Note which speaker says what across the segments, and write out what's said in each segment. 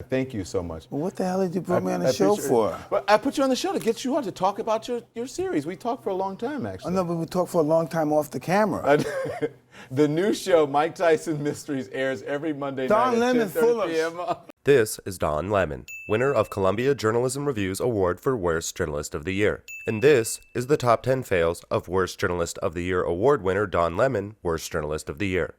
Speaker 1: Thank you so much.
Speaker 2: Well, what the hell did you put me on the show for?
Speaker 1: Well, I put you on the show to get you on to talk about your series. We talked for a long time, actually.
Speaker 2: Oh, no, but we talked for a long time off the camera.
Speaker 1: The new show, Mike Tyson Mysteries, airs every Monday night at 10:30 p.m.
Speaker 3: This is Don Lemon, winner of Columbia Journalism Review's Award for Worst Journalist of the Year. And this is the top 10 fails of Worst Journalist of the Year award winner Don Lemon, Worst Journalist of the Year.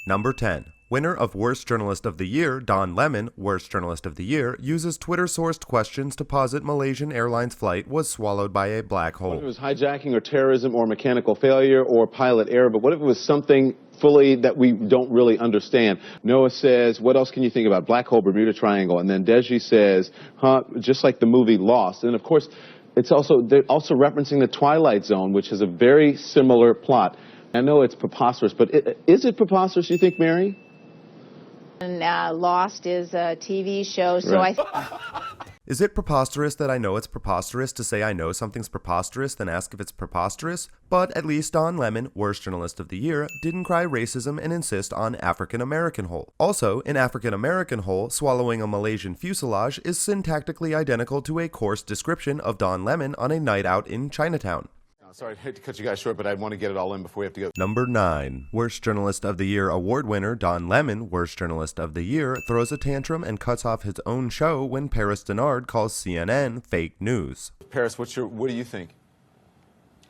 Speaker 3: Number 10. Winner of Worst Journalist of the Year, Don Lemon, Worst Journalist of the Year, uses Twitter-sourced questions to posit Malaysian Airlines flight was swallowed by a black hole.
Speaker 4: What if it was hijacking or terrorism or mechanical failure or pilot error, but what if it was something fully that we don't really understand? Noah says, what else can you think about? Black hole, Bermuda Triangle. And then Deji says, just like the movie Lost. And of course, they're also referencing the Twilight Zone, which has a very similar plot. I know it's preposterous, but is it preposterous, you think, Mary?
Speaker 5: And Lost is a TV show, so
Speaker 4: right.
Speaker 3: Is it preposterous that I know it's preposterous to say I know something's preposterous, then ask if it's preposterous? But at least Don Lemon, Worst Journalist of the Year, didn't cry racism and insist on African-American whole. Also, in African-American whole, swallowing a Malaysian fuselage is syntactically identical to a coarse description of Don Lemon on a night out in Chinatown.
Speaker 1: Sorry, I hate to cut you guys short, but I want to get it all in before we have to go.
Speaker 3: Number 9. Worst Journalist of the Year award winner Don Lemon, Worst Journalist of the Year, throws a tantrum and cuts off his own show when Paris Denard calls CNN fake news.
Speaker 1: Paris, what do you think?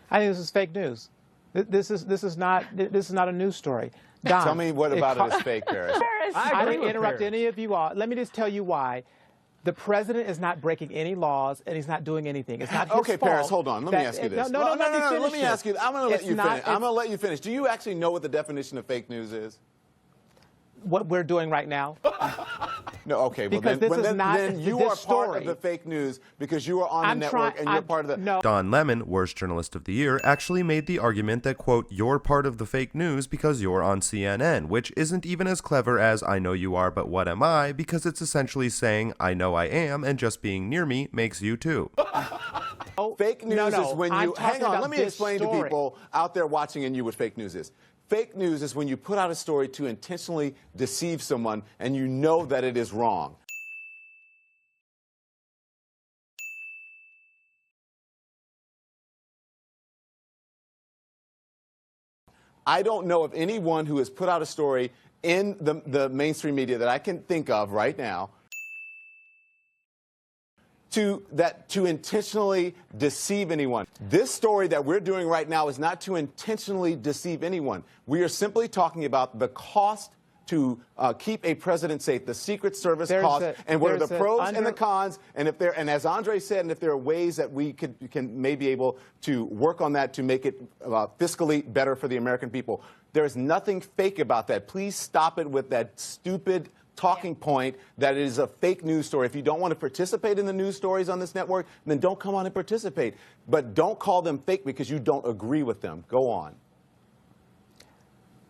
Speaker 6: I think this is fake news. This is not a news story. Don,
Speaker 1: Tell me what about it is fake, Paris.
Speaker 6: I didn't interrupt any of you all. Let me just tell you why. The president is not breaking any laws, and he's not doing anything. It's not his
Speaker 1: Okay,
Speaker 6: fault.
Speaker 1: Paris, hold on. Let me ask you this.
Speaker 6: No.
Speaker 1: Let me ask you. I'm going to let you finish. I'm going to let you finish. Do you actually know what the definition of fake news is?
Speaker 6: What we're doing right now?
Speaker 1: No, okay. Well,
Speaker 6: because
Speaker 1: then you are part of the fake news because you are on the network and you're part of the...
Speaker 6: No.
Speaker 3: Don Lemon, Worst Journalist of the Year, actually made the argument that, quote, you're part of the fake news because you're on CNN, which isn't even as clever as I know you are, but what am I? Because it's essentially saying I know I am, and just being near me makes you too.
Speaker 1: Fake news is when you... Hang on, let me explain to people out there watching and you what fake news is. Fake news is when you put out a story to intentionally deceive someone and you know that it is wrong. I don't know of anyone who has put out a story in the mainstream media that I can think of right now to intentionally deceive anyone. This story that we're doing right now is not to intentionally deceive anyone. We are simply talking about the cost to keep a president safe, the Secret Service cost, and what are the pros and the cons, and as Andre said, and if there are ways that we can maybe able to work on that to make it fiscally better for the American people. There is nothing fake about that. Please stop it with that stupid talking point that it is a fake news story. If you don't want to participate in the news stories on this network, then don't come on and participate. But don't call them fake because you don't agree with them. Go on.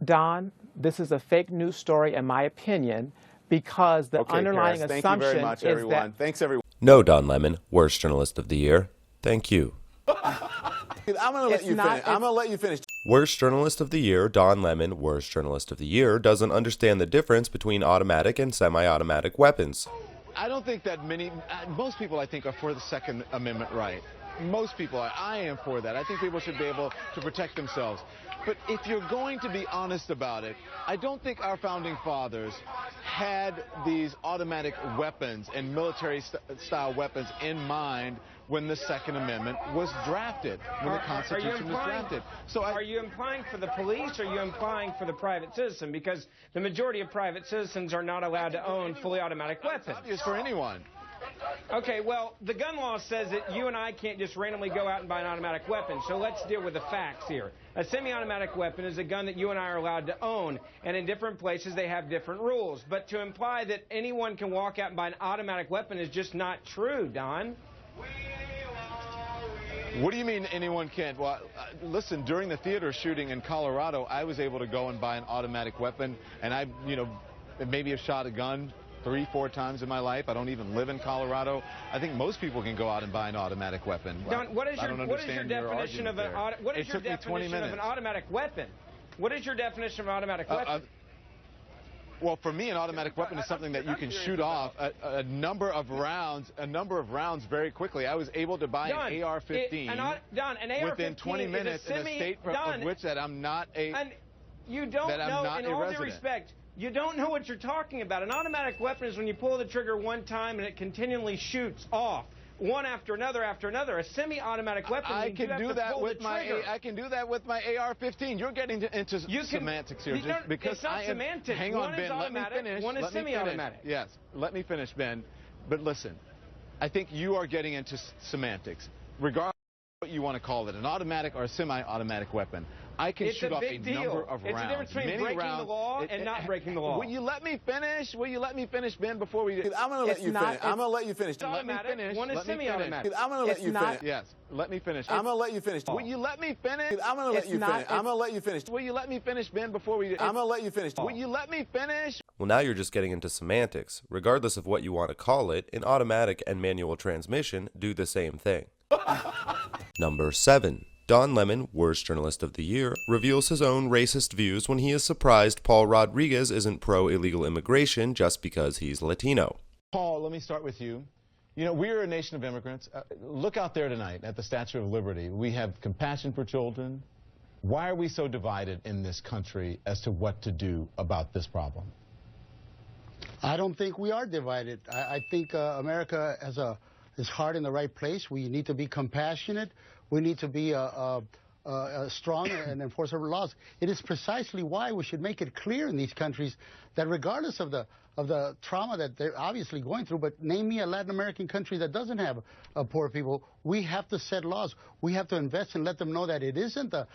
Speaker 6: Don, this is a fake news story, in my opinion, because the underlying
Speaker 1: Paris,
Speaker 6: assumption
Speaker 1: thank you very much, everyone. Thanks, everyone.
Speaker 3: No, Don Lemon, Worst Journalist of the Year. Thank you.
Speaker 1: I'm going to let you finish. I'm going to let you finish.
Speaker 3: Worst Journalist of the Year, Don Lemon, Worst Journalist of the Year, doesn't understand the difference between automatic and semi-automatic weapons.
Speaker 4: I don't think that most people, I think, are for the Second Amendment right. Most people are. I am for that. I think people should be able to protect themselves. But if you're going to be honest about it, I don't think our founding fathers had these automatic weapons and military-style weapons in mind when the Second Amendment was drafted, when the Constitution was drafted.
Speaker 7: So are you implying for the police, or are you implying for the private citizen? Because the majority of private citizens are not allowed to own fully automatic weapons.
Speaker 4: It's obvious for anyone.
Speaker 7: Okay, well, the gun law says that you and I can't just randomly go out and buy an automatic weapon, so let's deal with the facts here. A semi-automatic weapon is a gun that you and I are allowed to own, and in different places they have different rules. But to imply that anyone can walk out and buy an automatic weapon is just not true, Don.
Speaker 4: What do you mean anyone can't? Well, listen, during the theater shooting in Colorado, I was able to go and buy an automatic weapon, and I, maybe have shot a gun 3-4 times in my life. I don't even live in Colorado. I think most people can go out and buy an automatic weapon.
Speaker 7: Don, what is your definition of an automatic weapon? What is your definition of an automatic weapon?
Speaker 4: Well, for me, an automatic weapon is something that you can shoot off a number of rounds very quickly. I was able to buy an AR-15 within 20 minutes in a state of which that I'm not a.
Speaker 7: And you don't know, in all due respect, you don't know what you're talking about. An automatic weapon is when you pull the trigger one time and it continually shoots off. One after another after another. A semi-automatic weapon.
Speaker 4: I can do that with my AR-15. You're getting into semantics here, just because
Speaker 7: it's not semantics.
Speaker 4: Hang on, Ben. Let me finish.
Speaker 7: One is semi-automatic.
Speaker 4: Yes, let me finish, Ben. But listen, I think you are getting into semantics. Regardless of what you want to call it, an automatic or a semi-automatic weapon, I can shoot off a number of rounds.
Speaker 7: It's the difference between breaking the law and not breaking the law.
Speaker 4: Will you let me finish? Will you let me finish, Ben, before we...
Speaker 1: I'm going to let you finish. I'm going to let you finish.
Speaker 7: Let me finish. One is semi-automatic.
Speaker 1: I'm going to let you finish.
Speaker 4: Yes, let me finish.
Speaker 1: I'm going to let you finish.
Speaker 4: Will you let me finish?
Speaker 1: I'm going to let you finish. I'm going to let you finish.
Speaker 4: Will you let me finish, Ben, before we...
Speaker 1: I'm going to let you finish.
Speaker 4: Will you let me finish?
Speaker 3: Well, now you're just getting into semantics. Regardless of what you want to call it, an automatic and manual transmission do the same thing. Number 7. Don Lemon, Worst Journalist of the Year, reveals his own racist views when he is surprised Paul Rodriguez isn't pro-illegal immigration just because he's Latino.
Speaker 4: Paul, let me start with you. You know, we're a nation of immigrants. Look out there tonight at the Statue of Liberty. We have compassion for children. Why are we so divided in this country as to what to do about this problem?
Speaker 8: I don't think we are divided. I think America has is heart in the right place. We need to be compassionate. We need to be strong and enforce our laws. It is precisely why we should make it clear in these countries that regardless of the trauma that they're obviously going through, but name me a Latin American country that doesn't have poor people, we have to set laws. We have to invest and let them know that it isn't the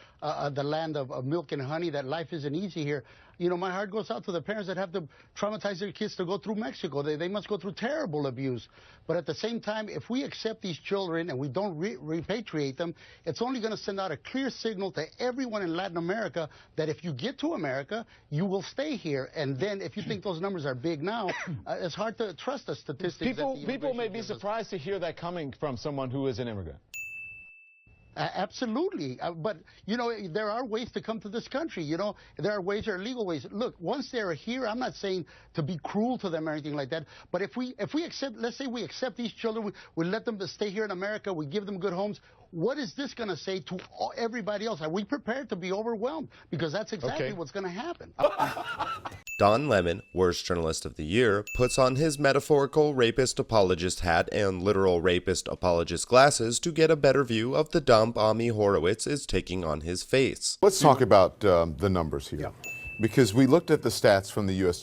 Speaker 8: land of milk and honey, that life isn't easy here. You know, my heart goes out to the parents that have to traumatize their kids to go through Mexico. They must go through terrible abuse. But at the same time, if we accept these children and we don't repatriate them, it's only going to send out a clear signal to everyone in Latin America that if you get to America, you will stay here. And then if you think those numbers are big now, it's hard to trust the statistics.
Speaker 4: People may be surprised to hear that coming from someone who is an immigrant.
Speaker 8: Absolutely. But, you know, there are ways to come to this country. You know, there are ways, there are legal ways. Look, once they're here, I'm not saying to be cruel to them or anything like that. But if we accept, let's say we accept these children, we let them stay here in America, we give them good homes, what is this going to say to everybody else? Are we prepared to be overwhelmed? Because that's exactly what's going to happen.
Speaker 3: Don Lemon, Worst Journalist of the Year, puts on his metaphorical rapist apologist hat and literal rapist apologist glasses to get a better view of the dump Ami Horowitz is taking on his face.
Speaker 1: Let's talk about the numbers here.
Speaker 2: Yeah.
Speaker 1: Because we looked at the stats from the U.S.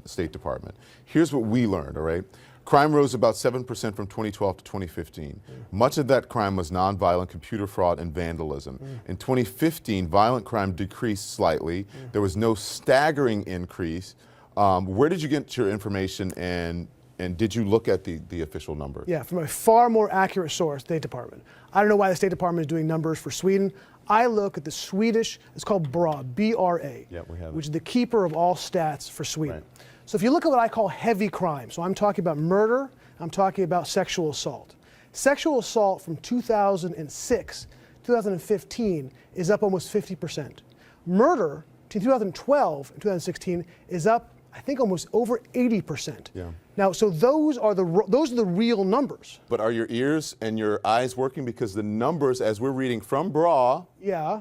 Speaker 1: State Department. Here's what we learned, all right? Crime rose about 7% from 2012 to 2015. Much of that crime was nonviolent computer fraud and vandalism. In 2015, violent crime decreased slightly. There was no staggering increase. Where did you get your information, and did you look at the official number?
Speaker 9: Yeah, from a far more accurate source, State Department. I don't know why the State Department is doing numbers for Sweden. I look at the Swedish, it's called BRA, B-R-A, which is the keeper of all stats for Sweden. Right. So if you look at what I call heavy crime, so I'm talking about murder, I'm talking about sexual assault. Sexual assault from 2006 to 2015 is up almost 50%. Murder between 2012 and 2016 is up, I think, almost over 80%. Yeah. Now, so those are the real numbers.
Speaker 1: But are your ears and your eyes working? Because the numbers, as we're reading from BRA,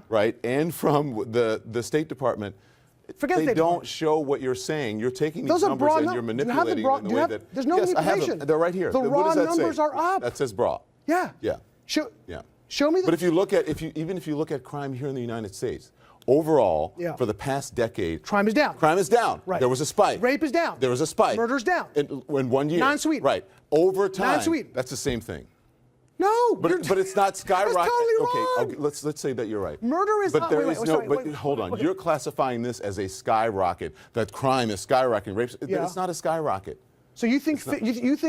Speaker 1: right, and from the State Department, they don't show what you're saying. You're taking these numbers and you're manipulating them in the way that...
Speaker 9: There's no manipulation.
Speaker 1: I have them. They're right here.
Speaker 9: The raw numbers are up.
Speaker 1: That says BRA.
Speaker 9: Yeah.
Speaker 1: Yeah.
Speaker 9: Show me the...
Speaker 1: But if you look at, even if you look at crime here in the United States, overall, for the past decade...
Speaker 9: Crime is down.
Speaker 1: Crime is down.
Speaker 9: Right.
Speaker 1: There was a spike.
Speaker 9: Rape is down.
Speaker 1: There was a spike.
Speaker 9: Murder's down.
Speaker 1: In 1 year.
Speaker 9: Non-Sweden.
Speaker 1: Right. Over time.
Speaker 9: Non-Sweden.
Speaker 1: That's the same thing.
Speaker 9: No,
Speaker 1: but it's not skyrocketing.
Speaker 9: That's totally wrong.
Speaker 1: Okay, let's say that you're right.
Speaker 9: Murder is
Speaker 1: but
Speaker 9: not.
Speaker 1: But hold on, you're classifying this as a skyrocket. That crime is skyrocketing. Rape, it's not a skyrocket.
Speaker 9: So you think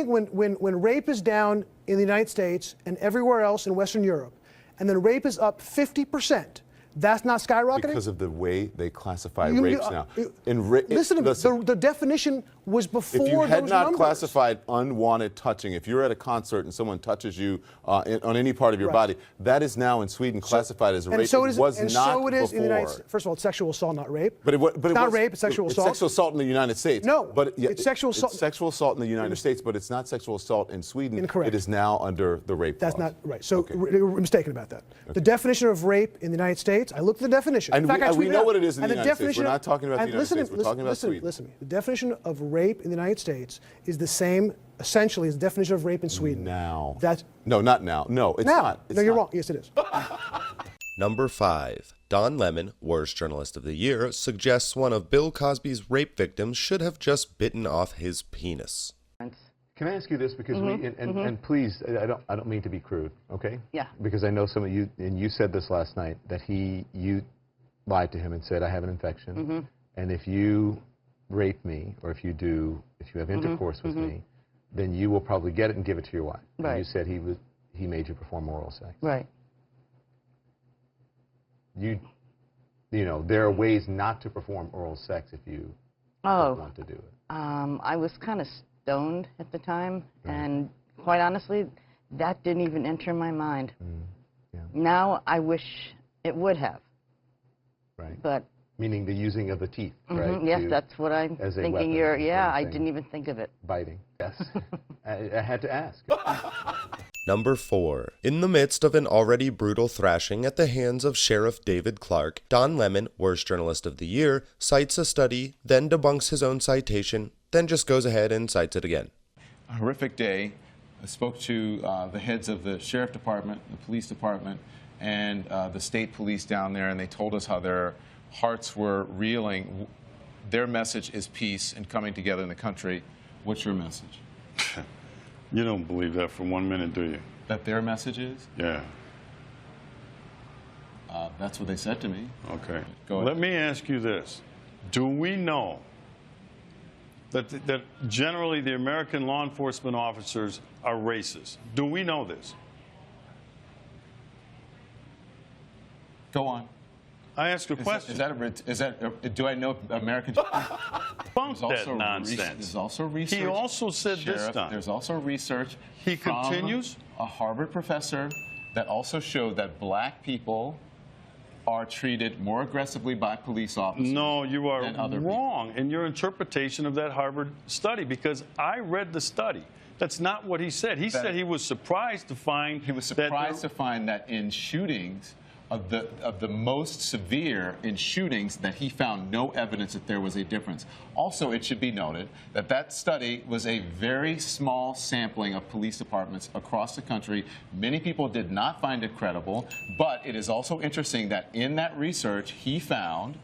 Speaker 9: when rape is down in the United States and everywhere else in Western Europe, and then rape is up 50%, that's not skyrocketing?
Speaker 1: Because of the way they classify rapes now.
Speaker 9: Listen to me. The definition was before
Speaker 1: If you had
Speaker 9: those
Speaker 1: not
Speaker 9: numbers.
Speaker 1: classified unwanted touching, if you're at a concert and someone touches you on any part of your body, that is now in Sweden classified as a rape.
Speaker 9: So it is,
Speaker 1: it was
Speaker 9: and
Speaker 1: not
Speaker 9: so it is
Speaker 1: before.
Speaker 9: in the United States. First of all, it's sexual assault, not rape.
Speaker 1: But
Speaker 9: it's not rape, it's sexual assault.
Speaker 1: It's sexual assault in the United States.
Speaker 9: No,
Speaker 1: but
Speaker 9: it's sexual assault.
Speaker 1: It's sexual assault in the United States, but it's not sexual assault in Sweden.
Speaker 9: Incorrect.
Speaker 1: It is now under the rape
Speaker 9: That's
Speaker 1: clause.
Speaker 9: not right. So we're mistaken about that. Okay. The definition of rape in the United States, I looked at the definition.
Speaker 1: And
Speaker 9: in fact,
Speaker 1: we know what it is in the United States. We're
Speaker 9: of,
Speaker 1: not talking about the United States. We're talking about Sweden.
Speaker 9: Listen to me. The definition of rape in the United States is the same, essentially, as the definition of rape in Sweden.
Speaker 1: Now.
Speaker 9: No,
Speaker 1: not now. No, it's
Speaker 9: now.
Speaker 1: not. It's
Speaker 9: no, you're
Speaker 1: not.
Speaker 9: wrong. Yes, it is.
Speaker 3: Number 5. Don Lemon, Worst Journalist of the Year, suggests one of Bill Cosby's rape victims should have just bitten off his penis.
Speaker 10: Can I ask you this, because and please, I don't mean to be crude, okay?
Speaker 11: Yeah.
Speaker 10: Because I know some of you, and you said this last night, that you lied to him and said, I have an infection, and if you rape me, or if you have intercourse with me, then you will probably get it and give it to your wife.
Speaker 11: Right.
Speaker 10: And you said he made you perform oral sex.
Speaker 11: Right.
Speaker 10: You know, there are ways not to perform oral sex if you don't want to do it.
Speaker 11: I was kind of stoned at the time, and quite honestly, that didn't even enter my mind.
Speaker 10: Yeah.
Speaker 11: Now I wish it would have.
Speaker 10: Right.
Speaker 11: But
Speaker 10: meaning the using of the teeth, right?
Speaker 11: Yes, that's what I'm thinking. I didn't even think of it.
Speaker 10: Biting. Yes. I had to ask.
Speaker 3: Number 4. In the midst of an already brutal thrashing at the hands of Sheriff David Clarke, Don Lemon, Worst Journalist of the Year, cites a study, then debunks his own citation, then just goes ahead and cites it again.
Speaker 12: A horrific day. I spoke to the heads of the Sheriff Department, the Police Department, and the state police down there, and they told us how their hearts were reeling. Their message is peace and coming together in the country. What's your message?
Speaker 13: You don't believe that for 1 minute, do you?
Speaker 12: That their message is?
Speaker 13: Yeah.
Speaker 12: That's what they said to me.
Speaker 13: Okay.
Speaker 12: Go ahead.
Speaker 13: Let me ask you this. Do we know that generally the American law enforcement officers are racist? Do we know this?
Speaker 12: Go on.
Speaker 13: I ask a question.
Speaker 12: Do I know American?
Speaker 13: Bunk that nonsense.
Speaker 12: There's also research.
Speaker 13: He also said
Speaker 12: Sheriff,
Speaker 13: this time.
Speaker 12: There's also research.
Speaker 13: He continues.
Speaker 12: A Harvard professor that also showed that black people are treated more aggressively by police officers.
Speaker 13: No, you are wrong
Speaker 12: people.
Speaker 13: in your interpretation of that Harvard study, because I read the study. That's not what he said. He said he was surprised to find
Speaker 12: that in shootings, of the most severe in shootings, that he found no evidence that there was a difference. Also, it should be noted that that study was a very small sampling of police departments across the country. Many people did not find it credible, but it is also interesting that in that research, he found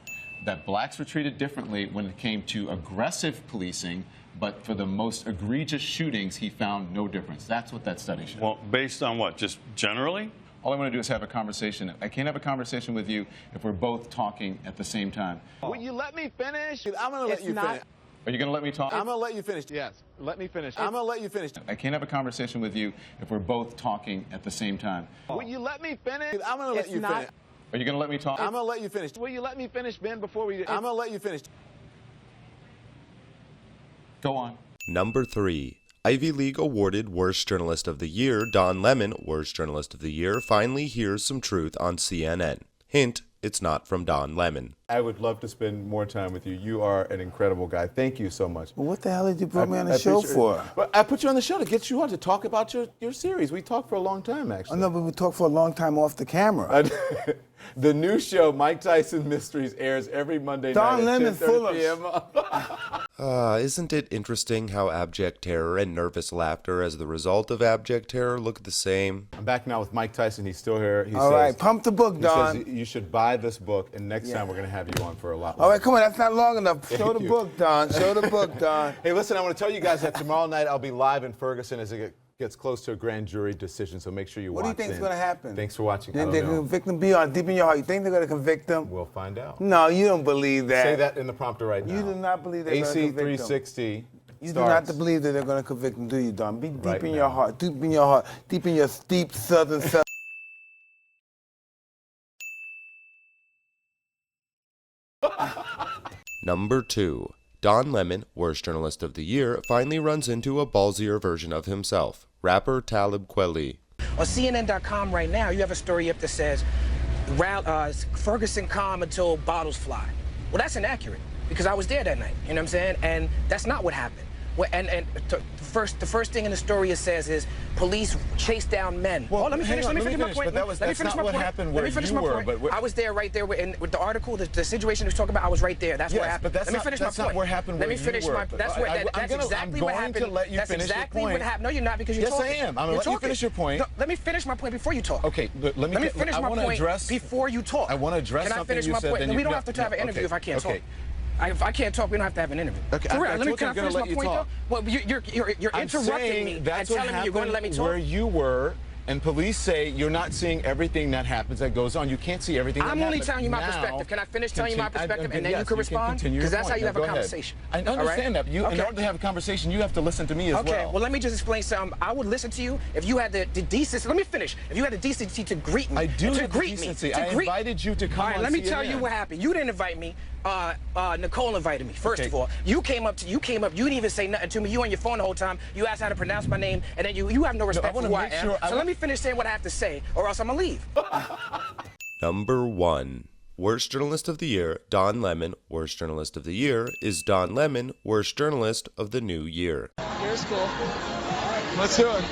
Speaker 12: that blacks were treated differently when it came to aggressive policing, but for the most egregious shootings, he found no difference. That's what that study showed.
Speaker 13: Well, based on what? Just generally?
Speaker 12: All I want to do is have a conversation. I can't have a conversation with you if we're both talking at the same time.
Speaker 4: Will you let me finish?
Speaker 1: I'm going to let you finish.
Speaker 12: Are you going to let me talk?
Speaker 1: I'm going to let you finish.
Speaker 4: Yes, let me finish.
Speaker 1: I'm going to let you finish.
Speaker 12: I can't have a conversation with you if we're both talking at the same time.
Speaker 4: Will you let me finish?
Speaker 1: I'm going to let you finish.
Speaker 12: Are you going to let me talk?
Speaker 1: I'm going to let you finish.
Speaker 4: Will you let me finish, Ben, before we...
Speaker 1: I'm going to let you finish.
Speaker 12: Go on.
Speaker 3: Number 3. Ivy League awarded Worst Journalist of the Year, Don Lemon, Worst Journalist of the Year, finally hears some truth on CNN. Hint, it's not from Don Lemon.
Speaker 1: I would love to spend more time with you. You are an incredible guy. Thank you so much.
Speaker 2: Well, what the hell did you put me on the show for?
Speaker 1: Well, I put you on the show to get you on to talk about your series. We talked for a long time, actually.
Speaker 2: Oh, no, but we talked for a long time off the camera.
Speaker 1: The new show, Mike Tyson Mysteries, airs every Monday
Speaker 2: Don
Speaker 1: night
Speaker 2: Lemon
Speaker 1: at 10:30 p.m.
Speaker 3: Isn't it interesting how abject terror and nervous laughter as the result of abject terror look the same?
Speaker 1: I'm back now with Mike Tyson. He's still here.
Speaker 2: All right, pump the book, Don.
Speaker 1: He says you should buy this book, and next time we're going to have you on for a lot more.
Speaker 2: All right, come on, that's not long enough. Show the book, Don. Show the book, Don.
Speaker 1: Hey, listen, I want to tell you guys that tomorrow night I'll be live in Ferguson as it gets close to a grand jury decision, so make sure you watch.
Speaker 2: What do you think is going to happen?
Speaker 1: Thanks for watching.
Speaker 2: They're going to convict him beyond deep in your heart. You think they're going to convict him?
Speaker 1: We'll find out.
Speaker 2: No, you don't believe that.
Speaker 1: Say that in the prompter right now.
Speaker 2: You do not believe they're going to convict him.
Speaker 1: AC 360.
Speaker 2: You do not believe that they're going to convict him, do you, Don? Be deep in your heart, deep in your heart, deep in your deep southern self.
Speaker 3: Number 2. Don Lemon, Worst Journalist of the Year, finally runs into a ballsier version of himself, rapper Talib Kweli.
Speaker 14: On CNN.com right now, you have a story up that says, Ferguson calm until bottles fly. Well, that's inaccurate, because I was there that night, you know what I'm saying? And that's not what happened. Well, the first thing in the story it says is police chased down men.
Speaker 1: Well,
Speaker 14: let me finish my point.
Speaker 1: That's not what happened where you were. But
Speaker 14: I was there right there with the article, the situation he was talking about. I was right there. That's what happened.
Speaker 1: But that's not what happened where you were.
Speaker 14: Let me finish my point. That's exactly what happened.
Speaker 1: I'm going to let you finish your point.
Speaker 14: No, you're not, because you're talking.
Speaker 1: Yes, I am. I'm going to let you finish your point.
Speaker 14: No, let me finish my point before you talk.
Speaker 1: Okay, let me
Speaker 14: finish my point before you talk.
Speaker 1: I want to address something you said.
Speaker 14: Can I finish my point? We don't have to have an interview if I can't talk. If I can't talk, we don't have to have an interview.
Speaker 1: Okay,
Speaker 14: For real, can I finish my point, though? Well, you're interrupting me and telling me you're going to let me talk.
Speaker 1: Where you were, and police say you're not seeing everything that happens, that goes on. You can't see everything that happens.
Speaker 14: I'm only telling you my perspective. Can I finish telling you my perspective, and then you can respond? Because that's how you have a conversation.
Speaker 1: I understand that. In order to have a conversation, you have to listen to me as well.
Speaker 14: Okay, well, let me just explain something. I would listen to you if you had the decency. Let me finish. If you had the decency to greet me.
Speaker 1: I do have the decency. I invited you to come on CNN.
Speaker 14: All right, let me tell you what happened. You didn't invite me. Nicole invited me. First of all, you came up. You didn't even say nothing to me. You on your phone the whole time. You asked how to pronounce my name, and then you have no respect for who I am. So let me finish saying what I have to say, or else I'm gonna leave.
Speaker 3: Number 1. Worst Journalist of the Year, Don Lemon. Worst Journalist of the Year is Don Lemon, Worst Journalist of the New Year.
Speaker 11: Here's cool.
Speaker 1: Let's do it.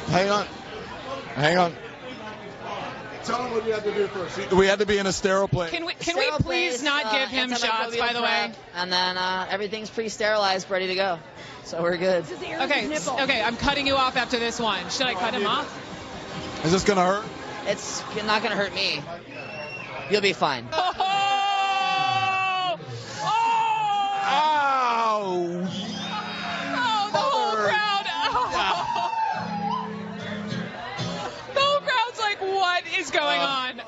Speaker 1: Hang on. Hang on. Tell him what we have to do first. We had to be in a sterile place.
Speaker 15: Can we please not give him shots, by the way?
Speaker 11: And then everything's pre-sterilized, ready to go. So we're good.
Speaker 15: Okay, I'm cutting you off after this one. Should I cut him off?
Speaker 1: Is this going to hurt?
Speaker 11: It's not going to hurt me. You'll be fine.
Speaker 15: Oh!
Speaker 1: Ow!
Speaker 15: Oh, the whole crowd. The whole crowd's like, what is going on?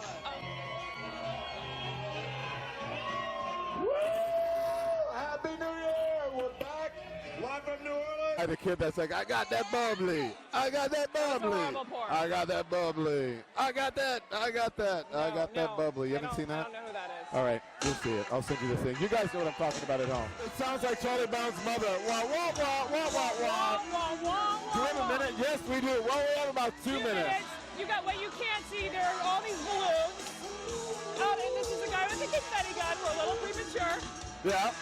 Speaker 1: Happy New Year! We're back live from New Orleans. The kid that's like, I got that bubbly. I got that bubbly. I got that bubbly. I got that. I got that. I got that bubbly. You haven't seen that?
Speaker 15: I don't know who that is.
Speaker 1: All right, you'll see it. I'll send you the thing. You guys know what I'm talking about at home. It sounds like Charlie Brown's mother. Wah, wah, wah, wah, wah, wah. Do we have a minute? Yes, we do. Well, we have about 2 minutes.
Speaker 15: You got what you can't see. There are all these balloons. And this is a guy with a confetti gun. We're a little premature.
Speaker 1: Yeah.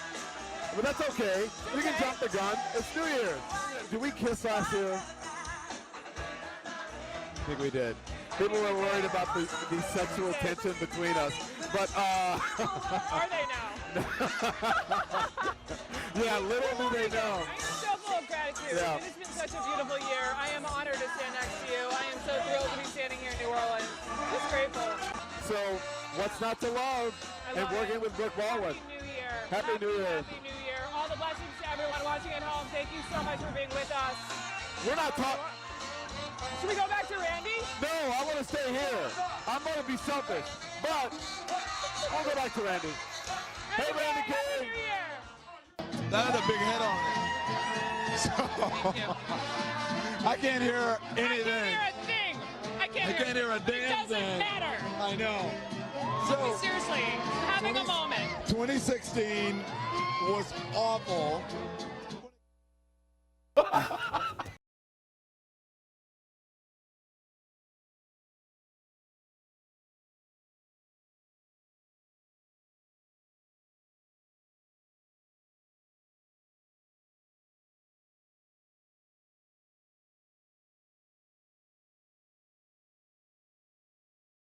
Speaker 1: But that's okay. We can jump the gun. It's New Year's. Did we kiss last year? I think we did. People were worried about the sexual tension between us. But,
Speaker 15: Are they now?
Speaker 1: Yeah, little do they know.
Speaker 15: I'm so full of gratitude.
Speaker 1: Yeah.
Speaker 15: It has been such a beautiful year. I am honored to stand next to you. I am so thrilled to be standing here in New Orleans. Just grateful.
Speaker 1: So, what's not to love? And working with Brooke Baldwin.
Speaker 15: Happy New Year.
Speaker 1: Happy New Year.
Speaker 15: Happy New Year. All the blessings to everyone watching at home. Thank you so much for being with us.
Speaker 1: We're not talking.
Speaker 15: Should we go back to Randy?
Speaker 1: No, I want to stay here. I'm going to be selfish. But we'll go back to Randy. Hey, Randy King. That had a big head on it. So, I can't hear anything.
Speaker 15: I can't hear a thing.
Speaker 1: I can't hear a damn thing.
Speaker 15: It doesn't matter.
Speaker 1: I know. So,
Speaker 15: seriously, having a moment.
Speaker 1: 2016 was awful.